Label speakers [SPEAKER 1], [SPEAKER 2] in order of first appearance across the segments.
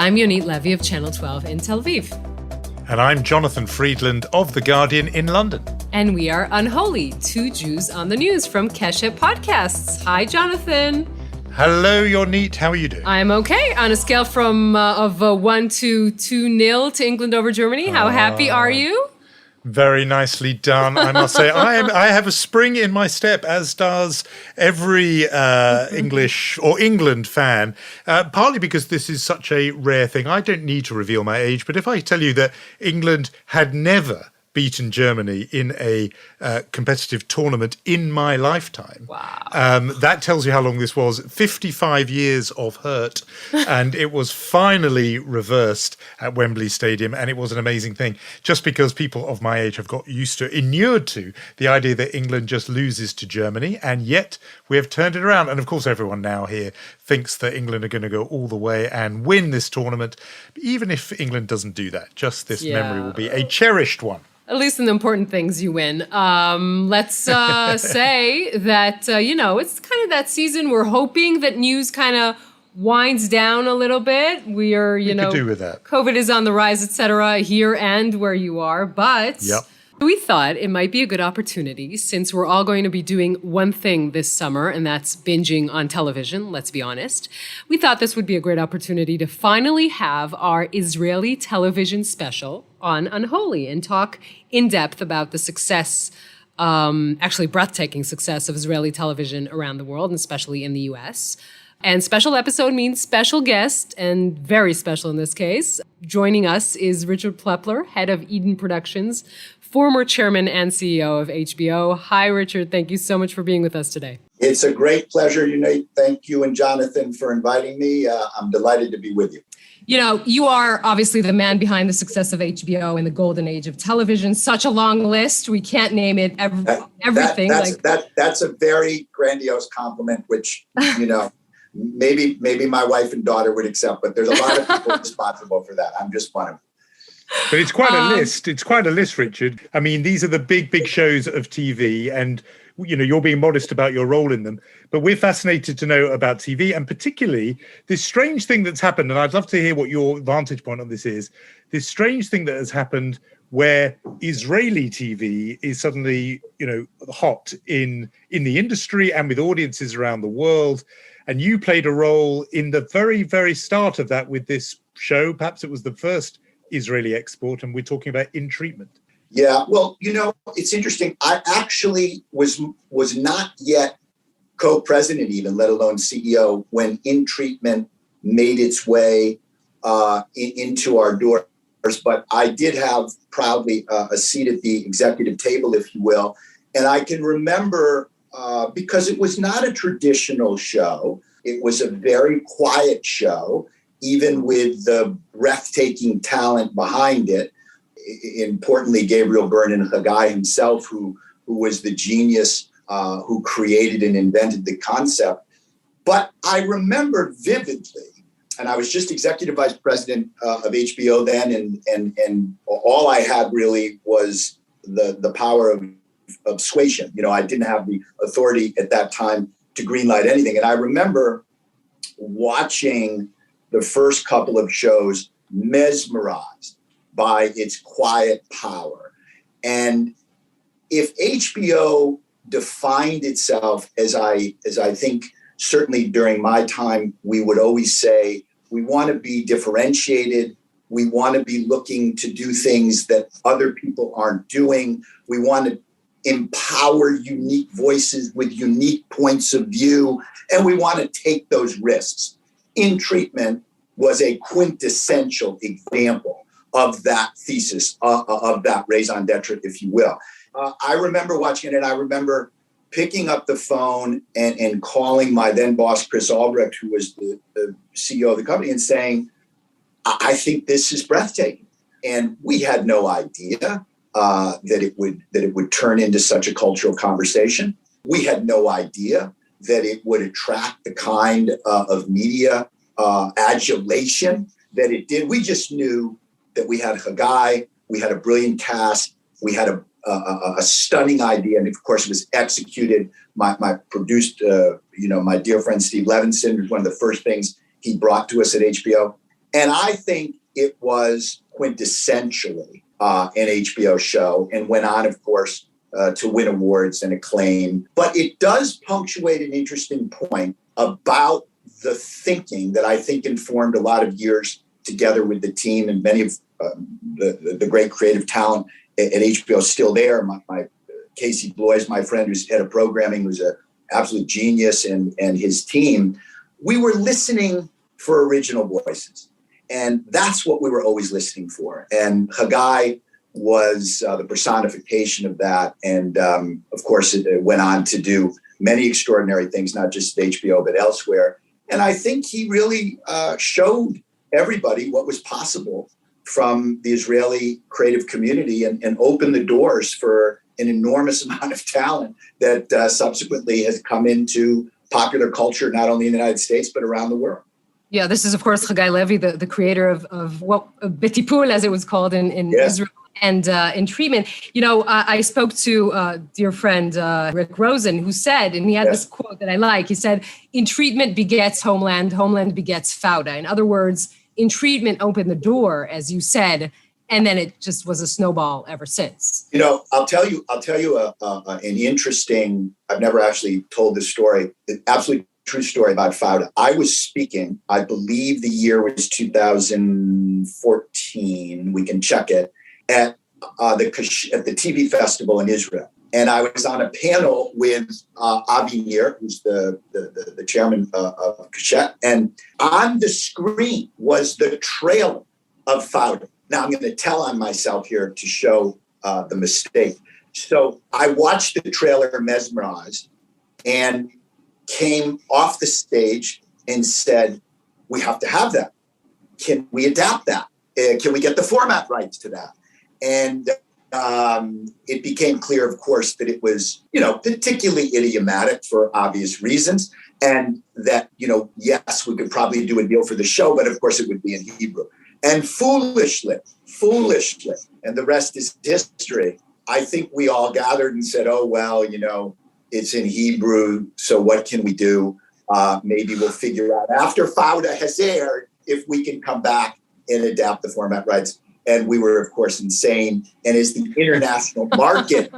[SPEAKER 1] I'm Yonit Levy of Channel 12 in Tel Aviv.
[SPEAKER 2] And I'm Jonathan Friedland of The Guardian in London.
[SPEAKER 1] And we are Unholy, two Jews on the news from Keshet Podcasts. Hi, Jonathan.
[SPEAKER 2] Hello, Yonit. How are you doing?
[SPEAKER 1] I'm okay. On a scale from 1 to 2-0 to England over Germany, how happy are you?
[SPEAKER 2] Very nicely done, I must say. I have a spring in my step, as does every English or England fan, partly because this is such a rare thing. I don't need to reveal my age, but if I tell you that England had never beaten Germany in a competitive tournament in my lifetime.
[SPEAKER 1] Wow.
[SPEAKER 2] That tells you how long this was. 55 years of hurt, and it was finally reversed at Wembley Stadium, and it was an amazing thing. Just because people of my age have got inured to the idea that England just loses to Germany, and yet we have turned it around. And of course, everyone now here thinks that England are going to go all the way and win this tournament. Even if England doesn't do that, just this memory will be a cherished one.
[SPEAKER 1] At least in the important things you win. Let's say that, it's kind of that season. We're hoping that news kind of winds down a little bit. We could
[SPEAKER 2] do with that.
[SPEAKER 1] COVID is on the rise, etc., here and where you are. But we thought it might be a good opportunity, since we're all going to be doing one thing this summer, and that's binging on television, let's be honest. We thought this would be a great opportunity to finally have our Israeli television special on Unholy and talk in depth about the success, actually breathtaking success of Israeli television around the world, and especially in the US. And special episode means special guest, and very special in this case. Joining us is Richard Plepler, head of Eden Productions, former chairman and CEO of HBO. Hi, Richard. Thank you so much for being with us today.
[SPEAKER 3] It's a great pleasure, Yonit. Thank you and Jonathan for inviting me. I'm delighted to be with you.
[SPEAKER 1] You are obviously the man behind the success of HBO in the golden age of television. Such a long list. We can't name it everything.
[SPEAKER 3] That's a very grandiose compliment, which, maybe my wife and daughter would accept, but there's a lot of people responsible for that. I'm just one of them.
[SPEAKER 2] But it's quite a list. It's quite a list, Richard. I mean, these are the big shows of TV, and you're being modest about your role in them. But we're fascinated to know about TV, and particularly this strange thing that's happened. And I'd love to hear what your vantage point on this is. This strange thing that has happened where Israeli TV is suddenly, hot in the industry and with audiences around the world. And you played a role in the very, very start of that with this show. Perhaps it was the first Israeli export, and we're talking about In Treatment.
[SPEAKER 3] Yeah, well, it's interesting. I actually was not yet co-president even, let alone CEO, when In Treatment made its way into our doors. But I did have proudly a seat at the executive table, if you will. And I can remember, because it was not a traditional show, it was a very quiet show, even with the breathtaking talent behind it. Importantly, Gabriel Byrne and Haggai himself, who was the genius who created and invented the concept. But I remember vividly, and I was just executive vice president of HBO then, and all I had really was the power of suasion. I didn't have the authority at that time to greenlight anything. And I remember watching the first couple of shows, mesmerized by its quiet power. And if HBO defined itself as I think certainly during my time, we would always say, we want to be differentiated. We want to be looking to do things that other people aren't doing. We want to empower unique voices with unique points of view. And we want to take those risks. In Treatment was a quintessential example of that thesis, of that raison d'etre, if you will. I remember watching it, and I remember picking up the phone and calling my then boss, Chris Albrecht, who was the CEO of the company, and saying, I think this is breathtaking. And we had no idea that it would turn into such a cultural conversation. We had no idea that it would attract the kind of media adulation that it did. We just knew that we had Haggai, we had a brilliant cast, we had a stunning idea, and of course it was executed. My produced, my dear friend Steve Levinson, was one of the first things he brought to us at HBO. And I think it was quintessentially an HBO show and went on, of course, to win awards and acclaim. But it does punctuate an interesting point about the thinking that I think informed a lot of years together with the team, and many of the great creative talent at HBO is still there. My Casey Bloys, my friend who's head of programming, who's an absolute genius, and his team, we were listening for original voices. And that's what we were always listening for. And Haggai was the personification of that. And of course, it went on to do many extraordinary things, not just at HBO, but elsewhere. And I think he really showed everybody what was possible from the Israeli creative community and opened the doors for an enormous amount of talent that subsequently has come into popular culture, not only in the United States, but around the world.
[SPEAKER 1] Yeah, this is, of course, Haggai Levy, the creator of what Betipul, as it was called in Israel, and in treatment. You know, I spoke to dear friend Rick Rosen, who said, and he had this quote that I like, he said, "In treatment begets Homeland, Homeland begets Fauda." In other words, in treatment opened the door, as you said, and then it just was a snowball ever since.
[SPEAKER 3] You know, I'll tell you an interesting, I've never actually told this story, an absolutely true story about Fauda. I was speaking, I believe the year was 2014, we can check it, at the TV festival in Israel. And I was on a panel with Avi Nir, who's the chairman of Kashet. And on the screen was the trailer of Fauda. Now I'm going to tell on myself here to show the mistake. So I watched the trailer mesmerized and came off the stage and said, we have to have that. Can we adapt that? Can we get the format rights to that? And it became clear, of course, that it was, particularly idiomatic for obvious reasons. And that, yes, we could probably do a deal for the show, but of course it would be in Hebrew. And foolishly, and the rest is history, I think we all gathered and said, oh, well, it's in Hebrew, so what can we do? Maybe we'll figure out after Fauda has aired if we can come back and adapt the format rights. And we were, of course, insane. And as the international market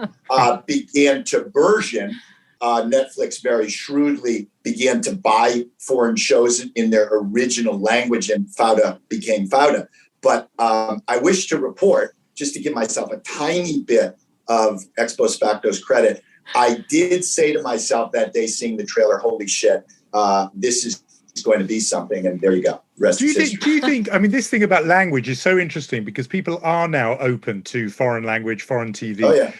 [SPEAKER 3] began to burgeon, Netflix very shrewdly began to buy foreign shows in their original language, and Fauda became Fauda. But I wish to report, just to give myself a tiny bit of ex post facto's credit, I did say to myself that day seeing the trailer, holy shit, this is going to be something. And there you go. Do you
[SPEAKER 2] think, I mean, this thing about language is so interesting because people are now open to foreign language, foreign TV.
[SPEAKER 3] Oh, yeah.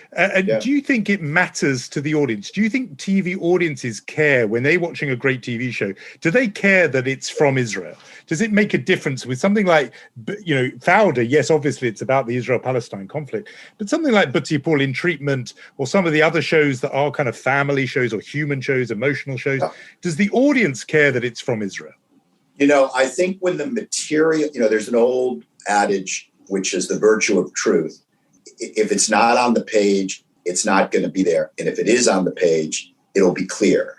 [SPEAKER 2] Do you think it matters to the audience? Do you think TV audiences care when they're watching a great TV show? Do they care that it's from Israel? Does it make a difference with something like, Fauda? Yes, obviously it's about the Israel-Palestine conflict, but something like Betipul in treatment, or some of the other shows that are kind of family shows or human shows, emotional shows, does the audience care that it's from Israel?
[SPEAKER 3] I think when the material, there's an old adage, which is the virtue of truth. If it's not on the page, it's not going to be there. And if it is on the page, it'll be clear.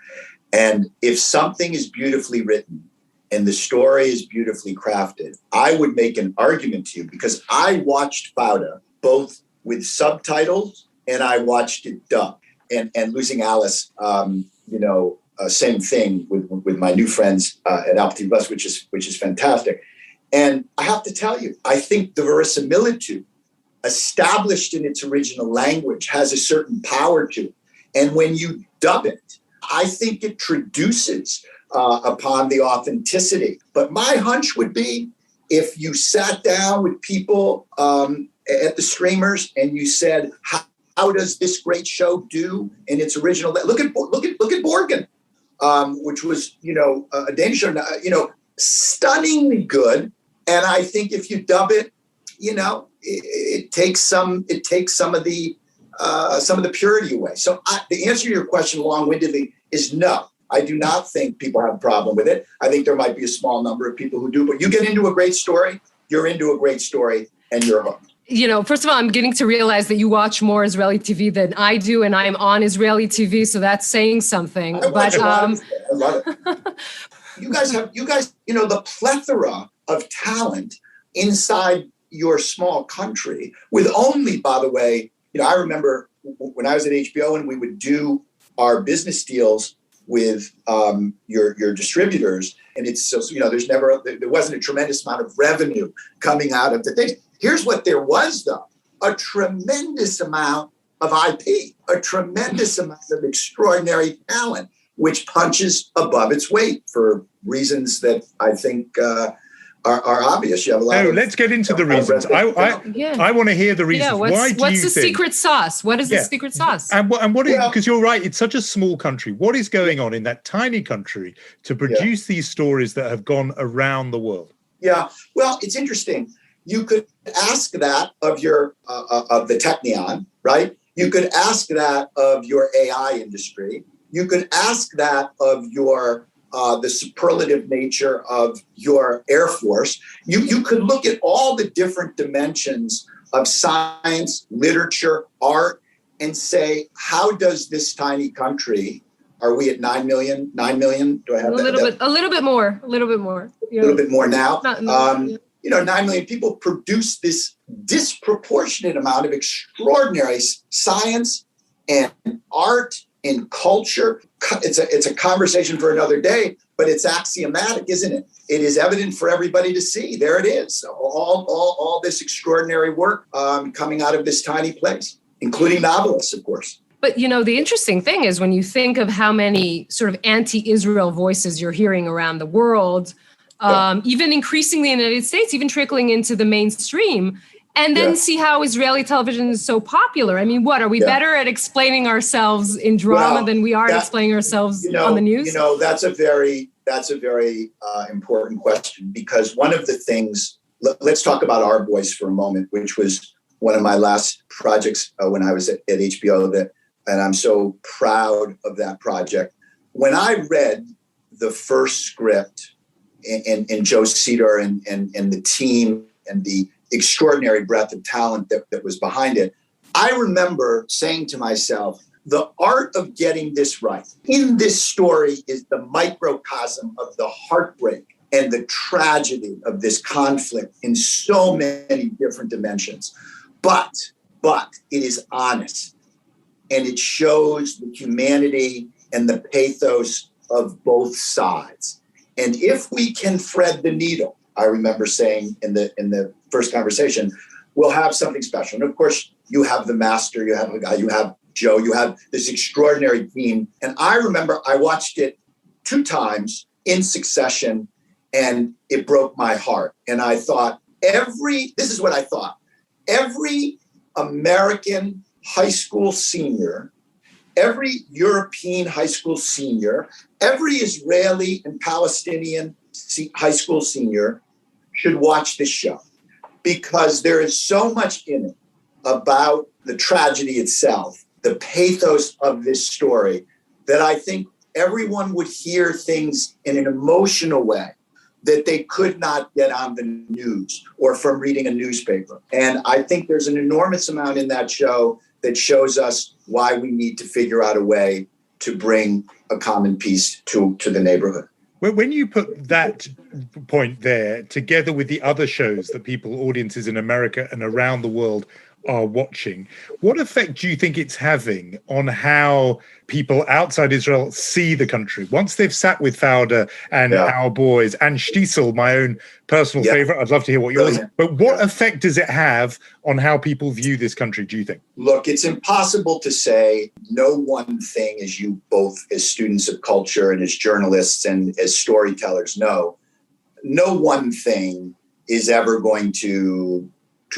[SPEAKER 3] And if something is beautifully written and the story is beautifully crafted, I would make an argument to you, because I watched Fauda both with subtitles and I watched it dubbed. And Losing Alice, same thing with my new friends at Apple TV Plus, which is fantastic. And I have to tell you, I think the verisimilitude established in its original language has a certain power to it. And when you dub it, I think it traduces upon the authenticity. But my hunch would be, if you sat down with people at the streamers and you said, how does this great show do in its original? Look at Borgen. Which was, a Danish show, stunningly good. And I think if you dub it, it takes some of the purity away. So the answer to your question long-windedly is no. I do not think people have a problem with it. I think there might be a small number of people who do, but you get into a great story, you're into a great story, and you're hooked.
[SPEAKER 1] First of all, I'm getting to realize that you watch more Israeli TV than I do, and I'm on Israeli TV, so that's saying something.
[SPEAKER 3] I love it. You guys, the plethora of talent inside your small country with only, by the way, I remember when I was at HBO and we would do our business deals with your distributors, and it's so, there wasn't a tremendous amount of revenue coming out of the things. Here's what there was, though: a tremendous amount of IP, a tremendous amount of extraordinary talent, which punches above its weight for reasons that I think are obvious. You have a lot.
[SPEAKER 2] Let's get into the reasons. I want to hear the reasons.
[SPEAKER 1] What's the secret sauce? What is the secret sauce?
[SPEAKER 2] And what is, because you're right, it's such a small country. What is going on in that tiny country to produce these stories that have gone around the world?
[SPEAKER 3] Yeah, well, it's interesting. You could ask that of your of the Technion, right? You could ask that of your AI industry. You could ask that of your the superlative nature of your Air Force. You could look at all the different dimensions of science, literature, art, and say, how does this tiny country, are we at 9 million? 9 million? Do I have
[SPEAKER 1] a little bit more. A little bit more
[SPEAKER 3] now. 9 million people produce this disproportionate amount of extraordinary science and art and culture. It's a conversation for another day, but it's axiomatic, isn't it? It is evident for everybody to see. There it is. All this extraordinary work coming out of this tiny place, including novelists, of course.
[SPEAKER 1] But, the interesting thing is when you think of how many sort of anti-Israel voices you're hearing around the world, even increasingly in the United States, even trickling into the mainstream, and then see how Israeli television is so popular. I mean, what, are we better at explaining ourselves in drama than we are at explaining ourselves on the news?
[SPEAKER 3] That's a very important question, because one of the things, let's talk about Our Voice for a moment, which was one of my last projects when I was at HBO, and I'm so proud of that project. When I read the first script and Joe Cedar and the team and the extraordinary breadth of talent that was behind it, I remember saying to myself, the art of getting this right in this story is the microcosm of the heartbreak and the tragedy of this conflict in so many different dimensions. But it is honest, and it shows the humanity and the pathos of both sides. And if we can thread the needle, I remember saying in the first conversation, we'll have something special. And of course, you have the master, you have a guy, you have Joe, you have this extraordinary team. And I remember I watched it 2 times in succession, and it broke my heart. And I thought, this is what I thought, every American high school senior, every European high school senior, every Israeli and Palestinian high school senior should watch this show, because there is so much in it about the tragedy itself, the pathos of this story, that I think everyone would hear things in an emotional way that they could not get on the news or from reading a newspaper. And I think there's an enormous amount in that show that shows us why we need to figure out a way to bring a common peace to the neighborhood.
[SPEAKER 2] When you put that point there together with the other shows that audiences in America and around the world are watching, what effect do you think it's having on how people outside Israel see the country? Once they've sat with Fauda and Our Boys and Shtisel, my own personal favorite, I'd love to hear what yours is. But what effect does it have on how people view this country, do you think?
[SPEAKER 3] Look, it's impossible to say. No one thing, as you both as students of culture and as journalists and as storytellers know, no one thing is ever going to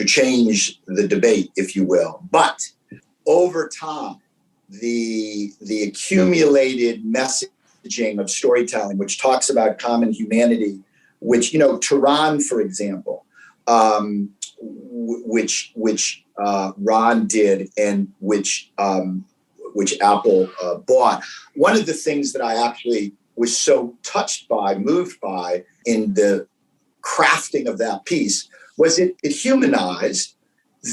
[SPEAKER 3] change the debate, if you will. But over time, the accumulated messaging of storytelling, which talks about common humanity, which, Tehran, for example, which Ron did and which Apple bought. One of the things that I actually was so moved by in the crafting of that piece was it humanized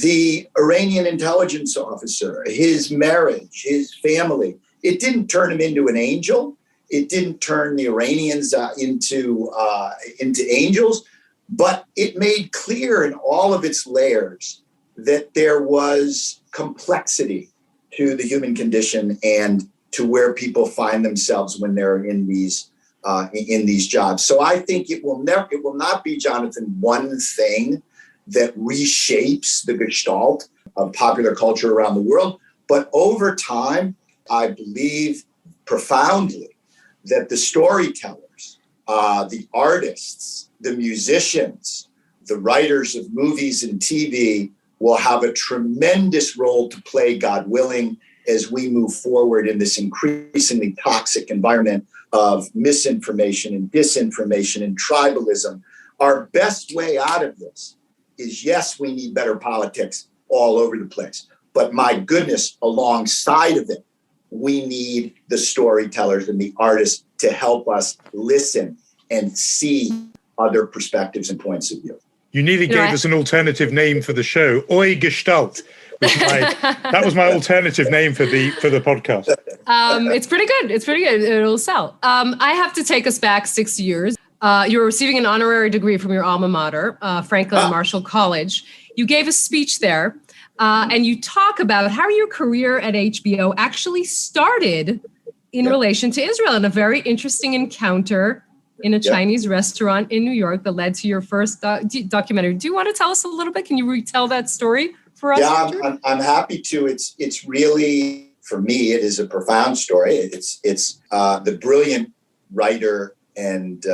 [SPEAKER 3] the Iranian intelligence officer, his marriage, his family. It didn't turn him into an angel. It didn't turn the Iranians into angels, But it made clear in all of its layers that there was complexity to the human condition and to where people find themselves when they're in these jobs. So I think it will not be, Jonathan, one thing that reshapes the gestalt of popular culture around the world. But over time, I believe profoundly that the storytellers, the artists, the musicians, the writers of movies and TV will have a tremendous role to play, God willing, as we move forward in this increasingly toxic environment of misinformation and disinformation and tribalism. Our best way out of this is, yes, we need better politics all over the place. But my goodness, alongside of it, we need the storytellers and the artists to help us listen and see other perspectives and points of view.
[SPEAKER 2] You nearly gave us an alternative name for the show, Oi Gestalt. That was my alternative name for the podcast.
[SPEAKER 1] It's pretty good. It'll sell. I have to take us back 6 years. You were receiving an honorary degree from your alma mater, Franklin Marshall College. You gave a speech there, and you talk about how your career at HBO actually started in relation to Israel in a very interesting encounter in a Chinese restaurant in New York that led to your first documentary. Do you want to tell us a little bit? Can you retell that story for us?
[SPEAKER 3] Yeah, I'm happy to. It's really, for me, it is a profound story. It's the brilliant writer and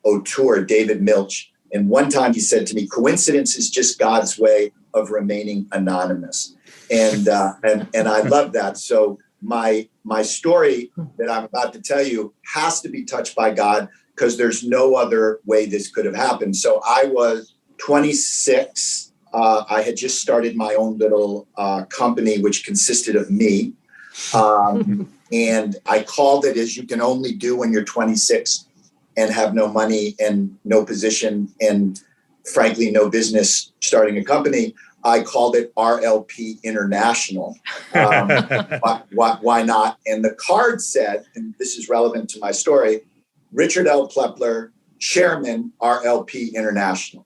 [SPEAKER 3] auteur David Milch. And one time he said to me, "Coincidence is just God's way of remaining anonymous." And I love that. So my story that I'm about to tell you has to be touched by God, because there's no other way this could have happened. So I was 26. I had just started my own little company, which consisted of me. And I called it, as you can only do when you're 26 and have no money and no position and, frankly, no business starting a company. I called it RLP International. Why not? And the card said, and this is relevant to my story, Richard L. Plepler, chairman, RLP International.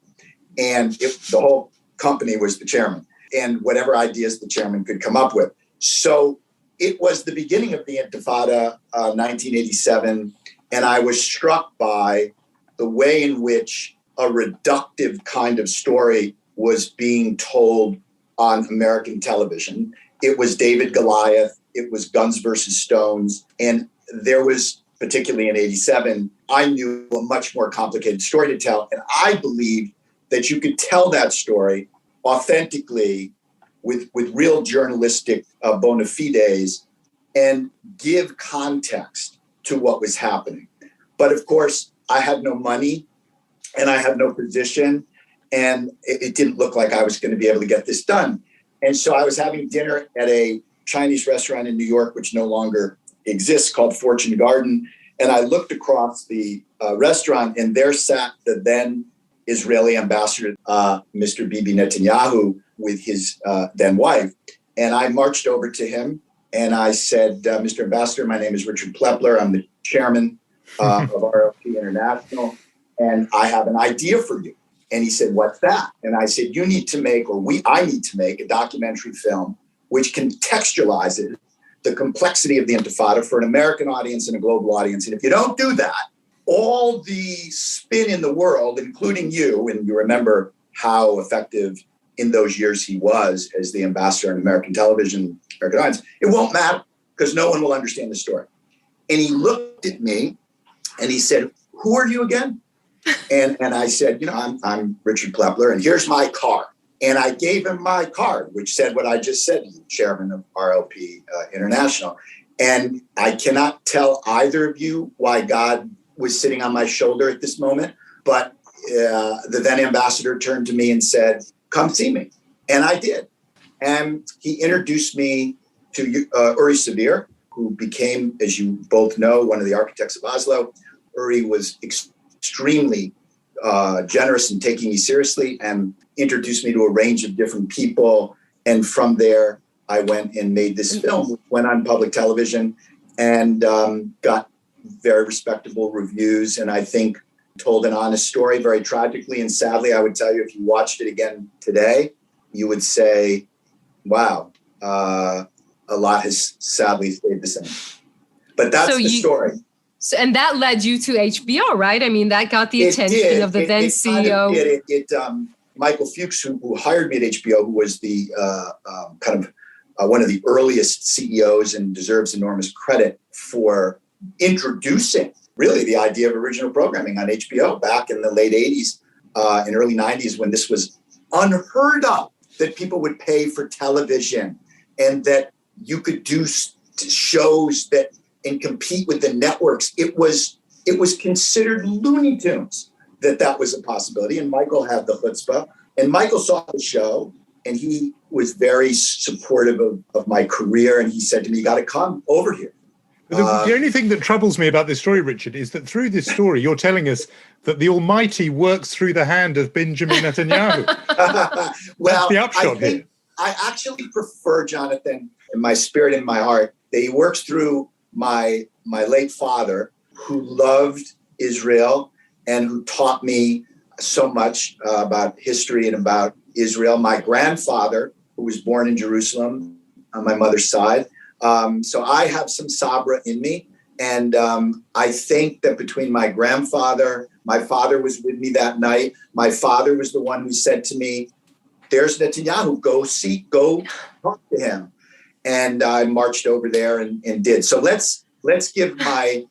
[SPEAKER 3] And the whole company was the chairman, and whatever ideas the chairman could come up with. So it was the beginning of the Intifada, 1987, and I was struck by the way in which a reductive kind of story was being told on American television. It was David Goliath, it was Guns versus Stones, and there was, particularly in 87, I knew a much more complicated story to tell. And I believed that you could tell that story authentically with real journalistic bona fides and give context to what was happening. But of course, I had no money and I had no position, and it didn't look like I was going to be able to get this done. And so I was having dinner at a Chinese restaurant in New York, which no longer exists, called Fortune Garden. And I looked across the restaurant, and there sat the then Israeli ambassador, Mr. Bibi Netanyahu, with his then wife. And I marched over to him and I said, "Mr. Ambassador, my name is Richard Plepler. I'm the chairman of RLP International, and I have an idea for you." And he said, "What's that?" And I said, I need to make a documentary film which contextualizes the complexity of the Intifada for an American audience and a global audience. And if you don't do that, all the spin in the world, including you, and you remember how effective in those years he was as the ambassador on American television, American audience, it won't matter because no one will understand the story. And he looked at me and he said, "Who are you again?" And I said, I'm Richard Plepler, and here's my card. And I gave him my card, which said what I just said to you, chairman of RLP International. And I cannot tell either of you why God was sitting on my shoulder at this moment, but the then ambassador turned to me and said, "Come see me." And I did. And he introduced me to Uri Sabir, who became, as you both know, one of the architects of Oslo. Uri was extremely generous in taking me seriously and introduced me to a range of different people. And from there, I went and made this film, went on public television and got very respectable reviews. And I think told an honest story very tragically and sadly. I would tell you, if you watched it again today, you would say, wow, a lot has sadly stayed the same. But that's the story.
[SPEAKER 1] So, and that led you to HBO, right? I mean, that got the attention of the then CEO.
[SPEAKER 3] Michael Fuchs, who hired me at HBO, who was the one of the earliest CEOs and deserves enormous credit for introducing really the idea of original programming on HBO back in the late 80s and early 90s, when this was unheard of, that people would pay for television and that you could do shows that and compete with the networks. It was considered Looney Tunes that was a possibility. And Michael had the chutzpah, and Michael saw the show, and he was very supportive of my career. And he said to me, "You got to come over here."
[SPEAKER 2] The only thing that troubles me about this story, Richard, is that through this story, you're telling us that the Almighty works through the hand of Benjamin Netanyahu.
[SPEAKER 3] Well,
[SPEAKER 2] that's the upshot here.
[SPEAKER 3] I actually prefer, Jonathan, in my spirit and my heart, that he works through my late father, who loved Israel and who taught me so much about history and about Israel. My grandfather, who was born in Jerusalem on my mother's side. So I have some Sabra in me. And I think that between my grandfather, my father was with me that night. My father was the one who said to me, "There's Netanyahu, go talk to him." And I marched over there and did. So let's give my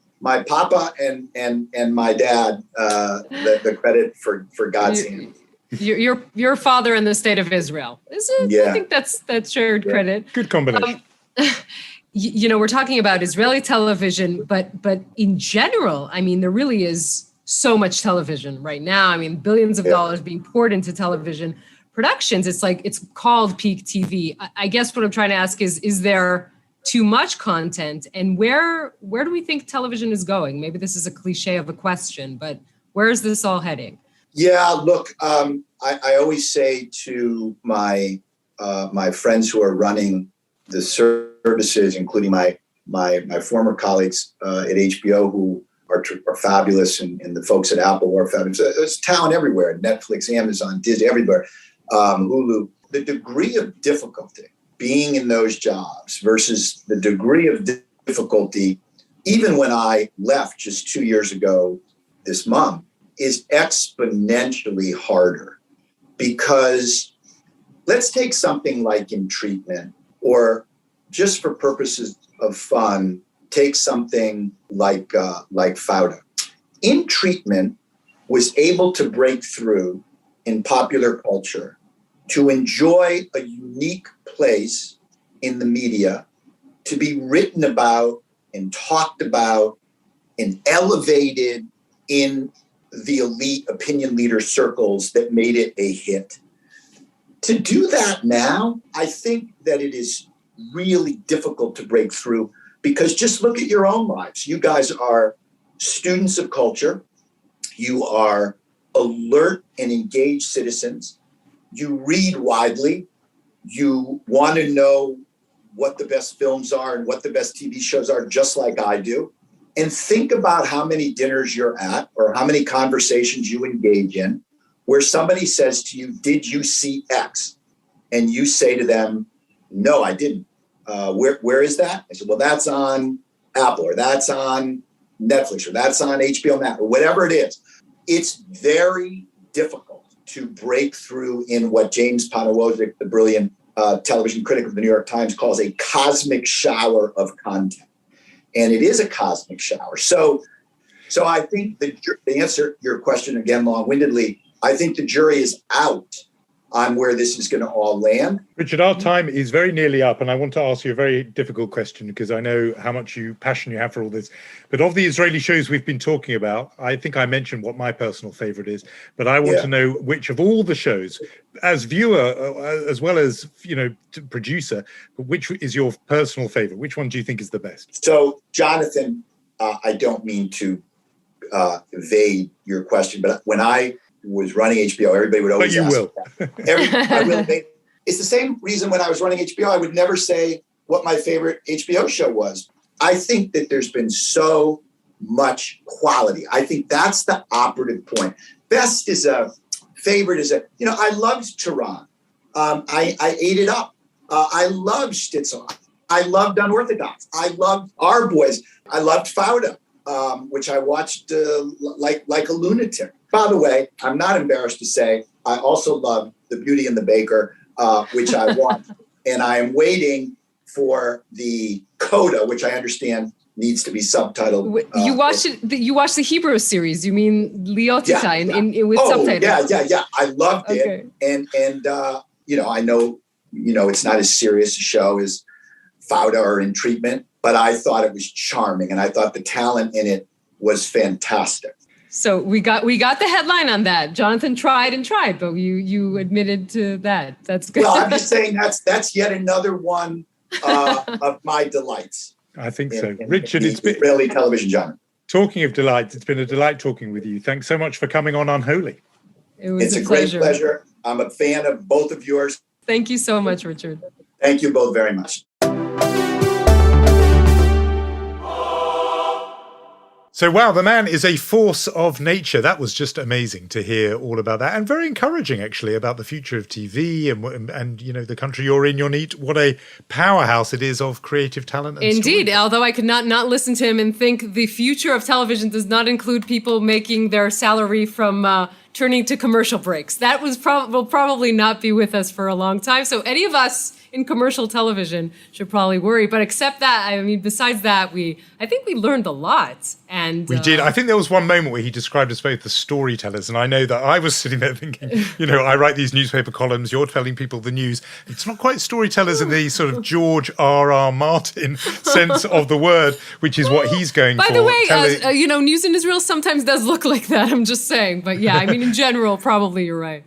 [SPEAKER 3] papa and my dad the credit for God's hand.
[SPEAKER 1] Your father in the state of Israel. Is it? Yeah. I think that's shared credit.
[SPEAKER 2] Good combination.
[SPEAKER 1] We're talking about Israeli television, but in general, I mean, there really is so much television right now. I mean, billions of dollars being poured into television productions. It's called peak TV. I guess what I'm trying to ask is there too much content, and where do we think television is going? Maybe this is a cliche of a question, but where is this all heading?
[SPEAKER 3] Yeah, look, I always say to my friends who are running the services, including my former colleagues at HBO, who are fabulous, and the folks at Apple are fabulous. There's talent everywhere: Netflix, Amazon, Disney, everywhere, Hulu. The degree of difficulty being in those jobs versus the degree of difficulty, even when I left just 2 years ago this month, is exponentially harder. Because let's take something like In Treatment, or just for purposes of fun, take something like Fauda. In Treatment was able to break through in popular culture to enjoy a unique place in the media, to be written about and talked about and elevated in the elite opinion leader circles that made it a hit. To do that now, I think that it is really difficult to break through, because just look at your own lives. You guys are students of culture. You are alert and engaged citizens. You read widely. You want to know what the best films are and what the best TV shows are, just like I do. And think about how many dinners you're at, or how many conversations you engage in, where somebody says to you, "Did you see X?" And you say to them, "No, I didn't." Where is that? I said, "Well, that's on Apple, or that's on Netflix, or that's on HBO Max," or whatever it is. It's very difficult to break through in what James Poniewozik, the brilliant television critic of the New York Times, calls a cosmic shower of content. And it is a cosmic shower. So I think to answer your question again long-windedly, I think the jury is out on where this is going to all land.
[SPEAKER 2] Richard, our time is very nearly up, and I want to ask you a very difficult question, because I know how much passion you have for all this. But of the Israeli shows we've been talking about, I think I mentioned what my personal favorite is, but I want to know which of all the shows, as viewer as well as producer, which is your personal favorite? Which one do you think is the best?
[SPEAKER 3] So, Jonathan, I don't mean to evade your question, but when I was running HBO, everybody would always ask. But you will. I will. It's the same reason when I was running HBO, I would never say what my favorite HBO show was. I think that there's been so much quality. I think that's the operative point. Best is a favorite is a, I loved Tehran. I ate it up. I loved Shtisel. I loved Unorthodox. I loved Our Boys. I loved Fauda, which I watched like a lunatic. By the way, I'm not embarrassed to say I also loved The Beauty and the Baker, which I watched. And I am waiting for the coda, which I understand needs to be subtitled.
[SPEAKER 1] You watched it. You watched the Hebrew series. You mean Liotita with subtitles?
[SPEAKER 3] Yeah. I loved it, and I know it's not as serious a show as Fauda or In Treatment, but I thought it was charming, and I thought the talent in it was fantastic.
[SPEAKER 1] So we got the headline on that. Jonathan tried and tried, but you admitted to that. That's good.
[SPEAKER 3] Well, I'm just saying that's yet another one of my delights.
[SPEAKER 2] I think so. Richard, it's been
[SPEAKER 3] Israeli television genre.
[SPEAKER 2] Talking of delights, it's been a delight talking with you. Thanks so much for coming on Unholy.
[SPEAKER 1] It's a
[SPEAKER 3] great pleasure. I'm a fan of both of yours.
[SPEAKER 1] Thank you so much, Richard.
[SPEAKER 3] Thank you both very much.
[SPEAKER 2] So, wow, the man is a force of nature. That was just amazing to hear all about that, and very encouraging, actually, about the future of TV and the country you're in, Yonit. What a powerhouse it is of creative talent. And
[SPEAKER 1] indeed, although I could not listen to him and think the future of television does not include people making their salary from turning to commercial breaks. That will probably not be with us for a long time. So any of us in commercial television should probably worry. But except that, I mean, besides that, I think we learned a lot. And
[SPEAKER 2] we did. I think there was one moment where he described us both as storytellers. And I know that I was sitting there thinking, I write these newspaper columns, you're telling people the news. It's not quite storytellers in the sort of George R.R. Martin sense of the word, which is what he's going for.
[SPEAKER 1] By the way, news in Israel sometimes does look like that. I'm just saying. But yeah, I mean, in general, probably you're right.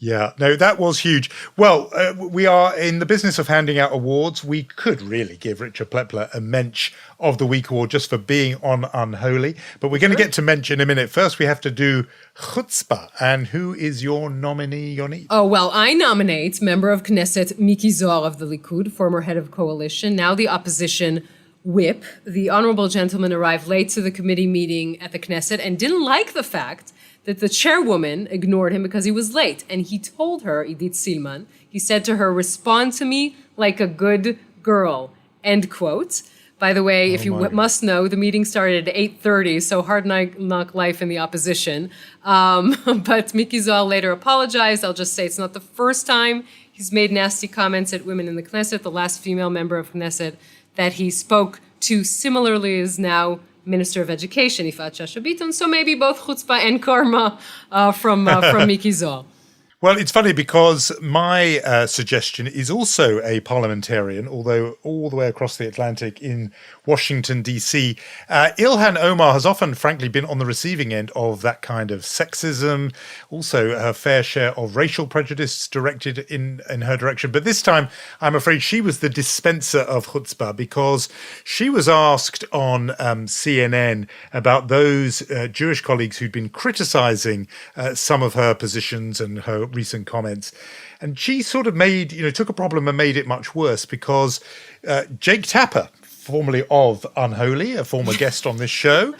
[SPEAKER 2] Yeah, no, that was huge. Well, we are in the business of handing out awards. We could really give Richard Plepler a Mensch of the Week award just for being on Unholy. But we're going to get to Mensch in a minute. First, we have to do chutzpah. And who is your nominee, Yonit?
[SPEAKER 1] Oh, well, I nominate member of Knesset Miki Zohar of the Likud, former head of coalition, now the opposition whip. The honorable gentleman arrived late to the committee meeting at the Knesset and didn't like the fact that the chairwoman ignored him because he was late. And he told her, Idit Silman, he said to her, "Respond to me like a good girl," end quote. By the way, if you must know, the meeting started at 8:30, so hard knock life in the opposition. But Miki Zohar later apologized. I'll just say it's not the first time he's made nasty comments at women in the Knesset. The last female member of Knesset that he spoke to similarly is now Minister of Education, Yifat Shasha Biton. So maybe both chutzpah and karma from Miki Zohar.
[SPEAKER 2] Well, it's funny because my suggestion is also a parliamentarian, although all the way across the Atlantic in Washington, D.C. Ilhan Omar has often, frankly, been on the receiving end of that kind of sexism, also her fair share of racial prejudice directed in her direction. But this time, I'm afraid she was the dispenser of chutzpah because she was asked on CNN about those Jewish colleagues who'd been criticizing some of her positions and her recent comments. And she sort of took a problem and made it much worse because Jake Tapper, formerly of Unholy, a former guest on this show,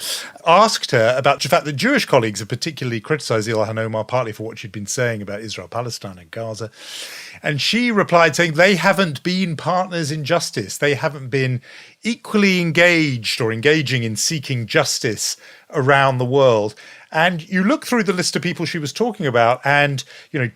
[SPEAKER 2] asked her about the fact that Jewish colleagues have particularly criticized Ilhan Omar partly for what she'd been saying about Israel, Palestine and Gaza. And she replied saying they haven't been partners in justice. They haven't been equally engaged or engaging in seeking justice around the world. And you look through the list of people she was talking about, and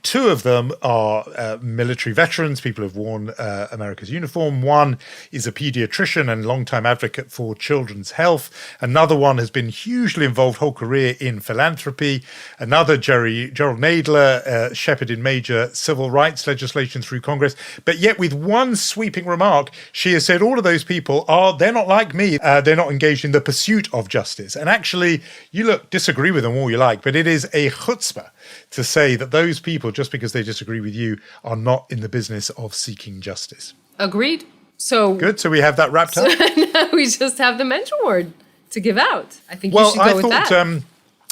[SPEAKER 2] two of them are military veterans, people who've worn America's uniform. One is a pediatrician and longtime advocate for children's health. Another one has been hugely involved whole career in philanthropy. Another, Gerald Nadler, shepherded major civil rights legislation through Congress. But yet, with one sweeping remark, she has said all of those people they're not like me. They're not engaged in the pursuit of justice. And actually, you disagree with them all you like, but it is a chutzpah to say that those people, just because they disagree with you, are not in the business of seeking justice.
[SPEAKER 1] Agreed. So
[SPEAKER 2] good. So we have that wrapped up.
[SPEAKER 1] We just have the Mensch award to give out. I think you should go with that.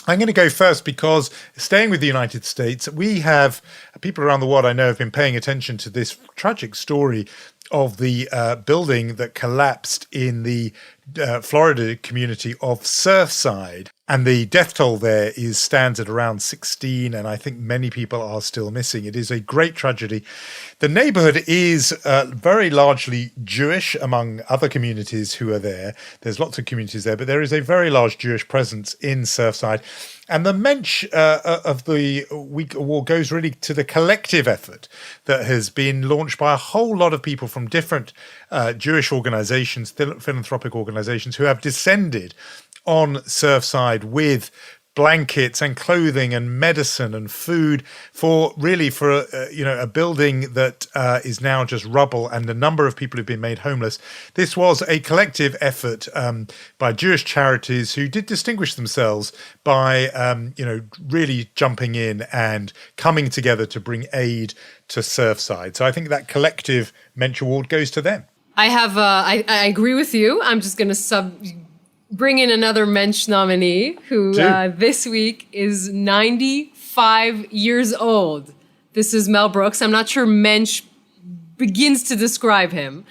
[SPEAKER 2] I'm going to go first because, staying with the United States, we have people around the world I know have been paying attention to this tragic story of the building that collapsed in the Florida community of Surfside. And the death toll there stands at around 16, and I think many people are still missing. It is a great tragedy. The neighborhood is very largely Jewish among other communities who are there. There's lots of communities there, but there is a very large Jewish presence in Surfside. And the mensch of the Week Award goes really to the collective effort that has been launched by a whole lot of people from different Jewish organizations, philanthropic organizations, who have descended on Surfside with blankets and clothing and medicine and food for a building that is now just rubble, and the number of people who've been made homeless. This was a collective effort by Jewish charities who did distinguish themselves by really jumping in and coming together to bring aid to Surfside. So I think that collective Mensch Award goes to them.
[SPEAKER 1] I agree with you. I'm just going to bring in another Mensch nominee who this week is 95 years old. This is Mel Brooks. I'm not sure Mensch begins to describe him.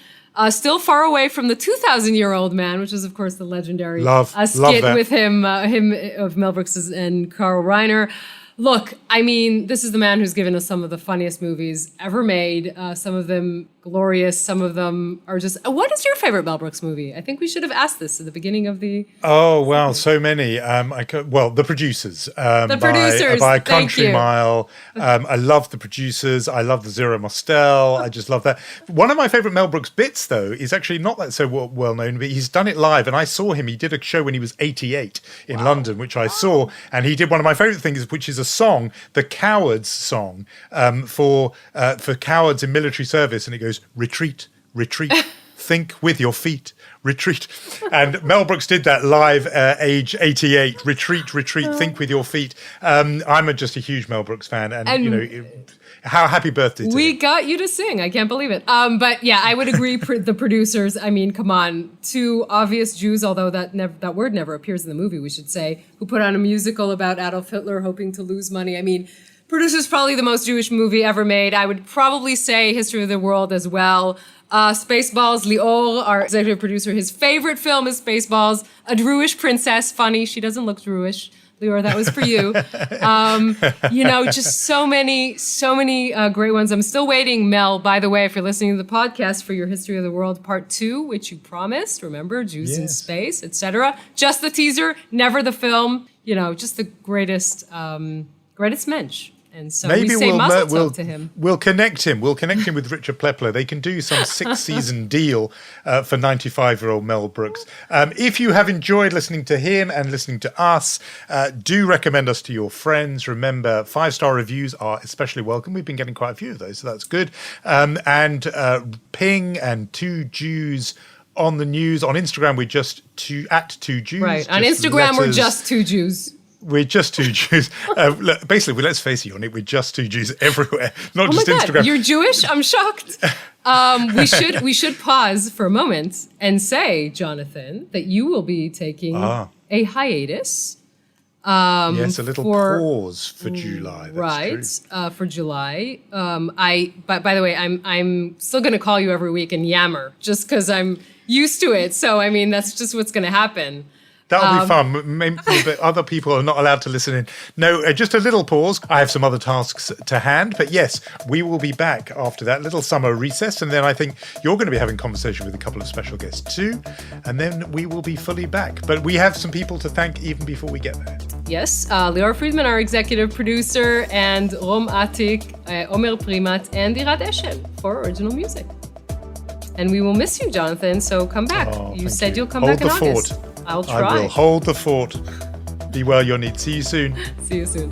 [SPEAKER 1] Still far away from the 2,000-year-old man, which is, of course, the legendary skit with him of Mel Brooks and Carl Reiner. Look, I mean, this is the man who's given us some of the funniest movies ever made. Some of them glorious. Some of them are just... What is your favorite Mel Brooks movie? I think we should have asked this at the beginning of the...
[SPEAKER 2] Oh, well, so many. The Producers.
[SPEAKER 1] The Producers.
[SPEAKER 2] By Country Mile. I love The Producers. I love the Zero Mostel. I just love that. One of my favorite Mel Brooks bits, though, is actually not that so well known, but he's done it live. And I saw him. He did a show when he was 88 in London, which I saw. And he did one of my favorite things, which is a song, the Cowards song, for cowards in military service. And it goes, retreat, retreat, think with your feet, retreat. And Mel Brooks did that live, age 88, retreat, retreat, think with your feet. I'm just a huge Mel Brooks fan. And how happy birthday to
[SPEAKER 1] we
[SPEAKER 2] him.
[SPEAKER 1] got you to sing. I can't believe it. But yeah, I would agree. The Producers, I mean, come on. Two obvious Jews, although that word never appears in the movie, we should say, who put on a musical about Adolf Hitler hoping to lose money. I mean, Producers probably the most Jewish movie ever made. I would probably say History of the World as well. Spaceballs, Lior, our executive producer, his favorite film is Spaceballs. A Druish princess, funny. She doesn't look Druish. Lior, that was for you. Just so many great ones. I'm still waiting, Mel, by the way, if you're listening to the podcast, for your History of the World Part 2, which you promised. Remember, Jews in Space, etc. Just the teaser, never the film. Just the greatest mensch. And so maybe we say mazel tov to him.
[SPEAKER 2] We'll connect him. We'll connect him with Richard Plepler. They can do some 6-season deal for 95-year-old Mel Brooks. If you have enjoyed listening to him and listening to us, do recommend us to your friends. Remember, 5-star reviews are especially welcome. We've been getting quite a few of those, so that's good. And Ping and 2 Jews on the news. On Instagram, we're just at 2 Jews.
[SPEAKER 1] Right. On Instagram, we're just 2 Jews.
[SPEAKER 2] We're just 2 Jews. Basically, let's face it, Yonit, we're just 2 Jews everywhere, not just Instagram.
[SPEAKER 1] God, you're Jewish? I'm shocked. We should pause for a moment and say, Jonathan, that you will be taking a hiatus.
[SPEAKER 2] Yes, a little pause for July. That's
[SPEAKER 1] true. For July. By the way, I'm still going to call you every week and yammer just because I'm used to it. So, I mean, that's just what's going to happen.
[SPEAKER 2] That'll be fun. Maybe, but other people are not allowed to listen in. No, just a little pause. I have some other tasks to hand. But yes, we will be back after that little summer recess. And then I think you're going to be having conversation with a couple of special guests too. And then we will be fully back. But we have some people to thank even before we get there.
[SPEAKER 1] Yes, Lior Friedman, our executive producer, and Rom Atik, Omer Primat, and Irat Eshel for original music. And we will miss you, Jonathan, so come back. You said you'll come back in August.
[SPEAKER 2] Fort.
[SPEAKER 1] I'll try.
[SPEAKER 2] I will hold the fort. Be well, Yonit. See you soon.
[SPEAKER 1] See you soon.